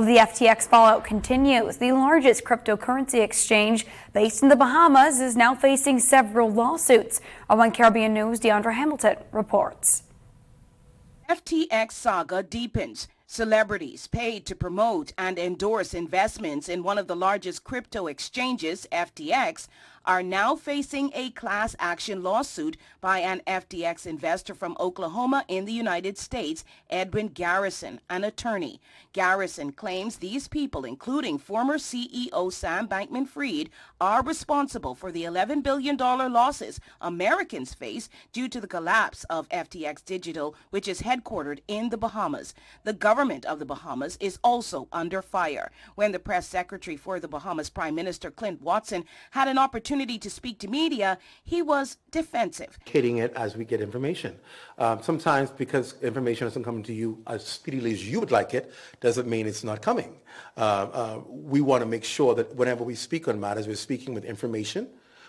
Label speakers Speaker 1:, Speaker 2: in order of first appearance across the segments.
Speaker 1: The FTX fallout continues. The largest cryptocurrency exchange based in the Bahamas is now facing several lawsuits. On One Caribbean News, Deandra Hamilton reports.
Speaker 2: FTX saga deepens. Celebrities paid to promote and endorse investments in one of the largest crypto exchanges, FTX, are now facing a class action lawsuit by an FTX investor from Oklahoma in the United States, Edwin Garrison, an attorney. Garrison claims these people, including former CEO Sam Bankman-Fried, are responsible for the $11 billion losses Americans face due to the collapse of FTX Digital, which is headquartered in the Bahamas. The government of the Bahamas is also under fire. When the press secretary for the Bahamas Prime Minister Clint Watson had an opportunity to speak to media, he was defensive.
Speaker 3: Hitting it as we get information. Sometimes because information doesn't come to you as speedily as you would like it, doesn't mean it's not coming. We want to make sure that whenever we speak on matters, we're speaking with information,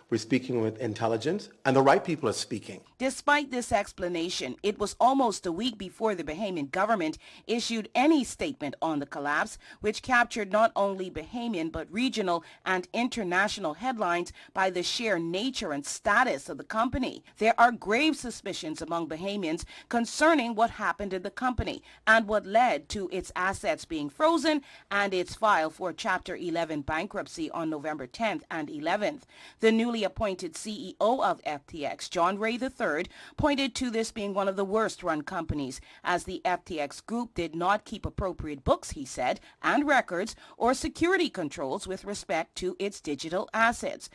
Speaker 3: we're speaking with intelligence, and the right people are speaking.
Speaker 2: Despite this explanation, it was almost a week before the Bahamian government issued any statement on the collapse, which captured not only Bahamian but regional and international headlines by the sheer nature and status of the company. There are grave suspicions among Bahamians concerning what happened in the company and what led to its assets being frozen and its file for Chapter 11 bankruptcy on November 10th and 11th. The newly appointed CEO of FTX, John Ray III, pointed to this being one of the worst-run companies, as the FTX group did not keep appropriate books, he said, and records or security controls with respect to its digital assets.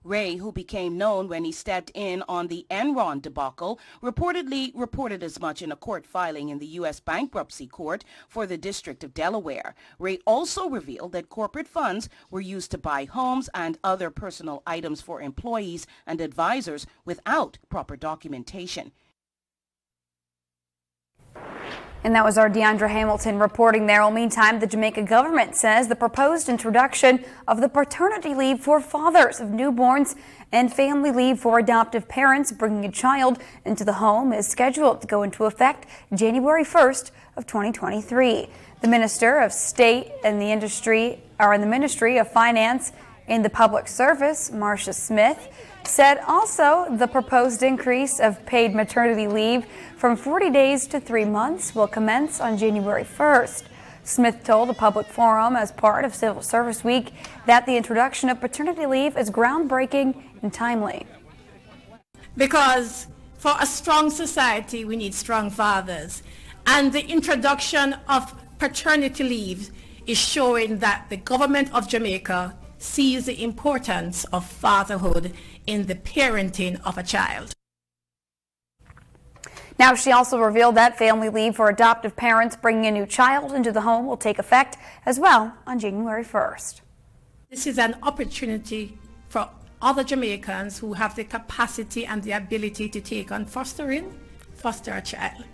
Speaker 2: Ray, who became known when he stepped in on the Enron debacle, reportedly reported as much in a court filing in the U.S. Bankruptcy Court for the District of Delaware. Ray also revealed that corporate funds were used to buy homes and other personal items for employees and advisors without proper documentation.
Speaker 1: And that was our Deandra Hamilton reporting there. Well, meantime, the Jamaica government says the proposed introduction of the paternity leave for fathers of newborns and family leave for adoptive parents bringing a child into the home is scheduled to go into effect January 1st of 2023. The Minister of State and the Ministry of Finance and the Public Service, Marcia Smith, said also the proposed increase of paid maternity leave from 40 days to 3 months will commence on January 1st. Smith told a public forum as part of Civil Service Week that the introduction of paternity leave is groundbreaking and timely.
Speaker 4: Because for a strong society, we need strong fathers. And the introduction of paternity leave is showing that the government of Jamaica sees the importance of fatherhood in the parenting of a child.
Speaker 1: Now, she also revealed that family leave for adoptive parents bringing a new child into the home will take effect as well on January 1st.
Speaker 4: This is an opportunity for other Jamaicans who have the capacity and the ability to take on foster a child.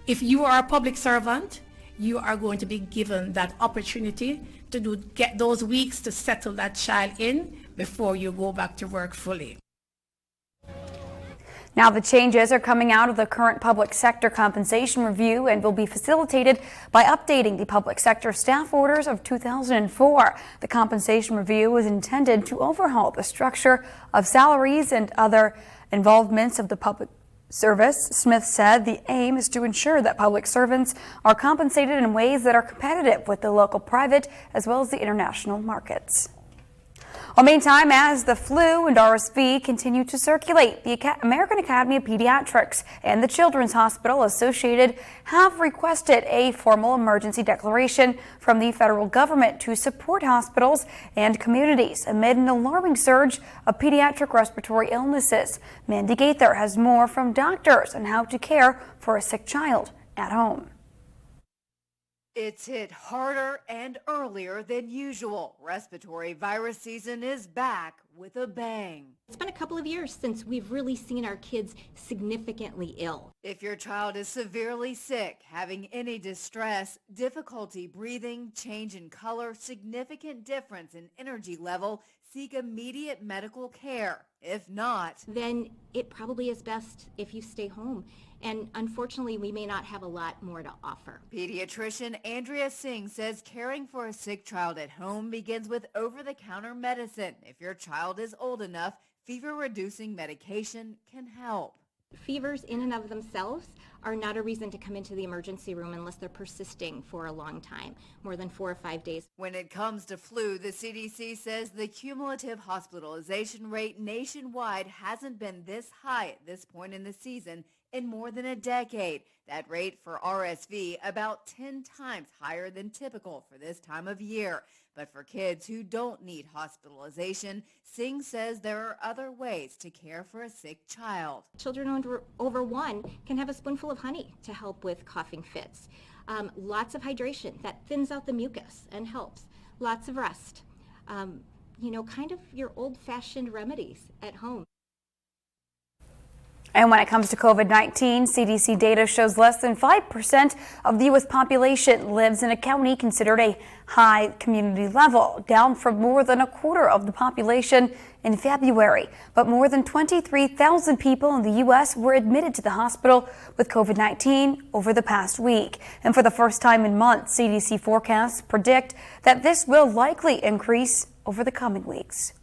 Speaker 4: If you are a public servant, you are going to be given that opportunity to get those weeks to settle that child in before you go back to work fully.
Speaker 1: Now, the changes are coming out of the current public sector compensation review and will be facilitated by updating the public sector staff orders of 2004. The compensation review is intended to overhaul the structure of salaries and other involvements of the public service. Smith said the aim is to ensure that public servants are compensated in ways that are competitive with the local private as well as the international markets. Well, meantime, as the flu and RSV continue to circulate, the American Academy of Pediatrics and the Children's Hospital Associated have requested a formal emergency declaration from the federal government to support hospitals and communities amid an alarming surge of pediatric respiratory illnesses. Mandy Gaither has more from doctors on how to care for a sick child at home.
Speaker 5: It's hit harder and earlier than usual. Respiratory virus season is back with a bang.
Speaker 6: It's been a couple of years since we've really seen our kids significantly ill.
Speaker 5: If your child is severely sick, having any distress, difficulty breathing, change in color, significant difference in energy level, seek immediate medical care. If not,
Speaker 6: Then it probably is best if you stay home. And unfortunately, we may not have a lot more to offer.
Speaker 5: pediatrician Andrea Singh says caring for a sick child at home begins with over-the-counter medicine. If your child is old enough, fever-reducing medication can help.
Speaker 6: Fevers in and of themselves are not a reason to come into the emergency room unless they're persisting for a long time, more than 4 or 5 days.
Speaker 5: When it comes to flu, the CDC says the cumulative hospitalization rate nationwide hasn't been this high at this point in the season in more than a decade. That rate for RSV about 10 times higher than typical for this time of year. But for kids who don't need hospitalization, Singh says there are other ways to care for a sick child.
Speaker 6: Children over 1 can have a spoonful of honey to help with coughing fits. Lots of hydration that thins out the mucus and helps. Lots of rest. Kind of your old-fashioned remedies at home.
Speaker 1: And when it comes to COVID-19, CDC data shows less than 5% of the U.S. population lives in a county considered a high community level, down from more than a quarter of the population in February. But more than 23,000 people in the U.S. were admitted to the hospital with COVID-19 over the past week. And for the first time in months, CDC forecasts predict that this will likely increase over the coming weeks.